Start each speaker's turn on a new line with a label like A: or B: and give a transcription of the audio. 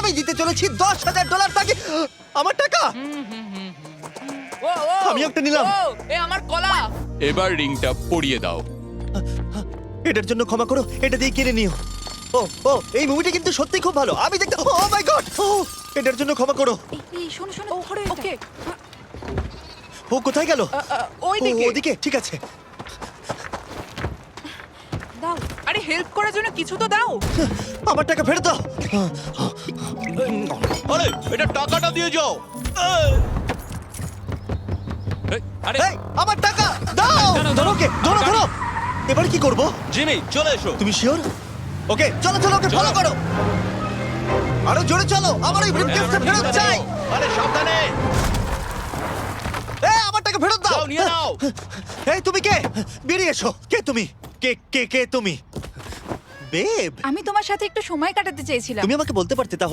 A: আমি দিতে চলেছি $10,000 তাকে। আমার টাকা
B: ও ও
A: আমি একটা নিলাম।
B: ও, এ আমার কলা।
C: এবার রিংটা পরিয়ে দাও।
A: এটার জন্য ক্ষমা করো, এটা দিয়ে কিনে নিও। ও ও এই মুভিটা কিন্তু সত্যি খুব ভালো, আমি দেখতে। ও মাই গড, এটার জন্য ক্ষমা করো।
D: এই শোনো শোনো ধরো
B: ওকে
D: এটা।
A: ও কোথায় গেল?
B: ওই
A: ও,
B: দিকে।
A: ওদিকে, ঠিক আছে।
D: দাও।
B: আরে হেল্প করার জন্য কিছু তো দাও।
A: আমার টাকা ফেরত দাও।
E: আরে এটা টাকাটা দিয়ে যাও।
C: আরে
A: এই, আমার টাকা দাও।
C: দাঁড়াও,
A: ধরো ওকে, ধরো ধরো। এবার কি করব?
E: জিমি চলে এসো।
A: তুমি শিওর? ওকে চলো চলো, ওকে ফলো করো। আরো জোরে চলো, আমার ওই ব্রিফকেসটা ফেরত চাই।
E: আরে সাবধানে
A: এই আমার টাকা ফেরত দাও।
E: যাও নিয়ে নাও।
A: এই তুমি কে? বেরিয়ে এসো। কে তুমি? কে কে কে তুমি? বেব,
D: আমি তোমার সাথে একটু সময় কাটাতে চেয়েছিলাম।
A: তুমি আমাকে বলতে পারতে তাহলে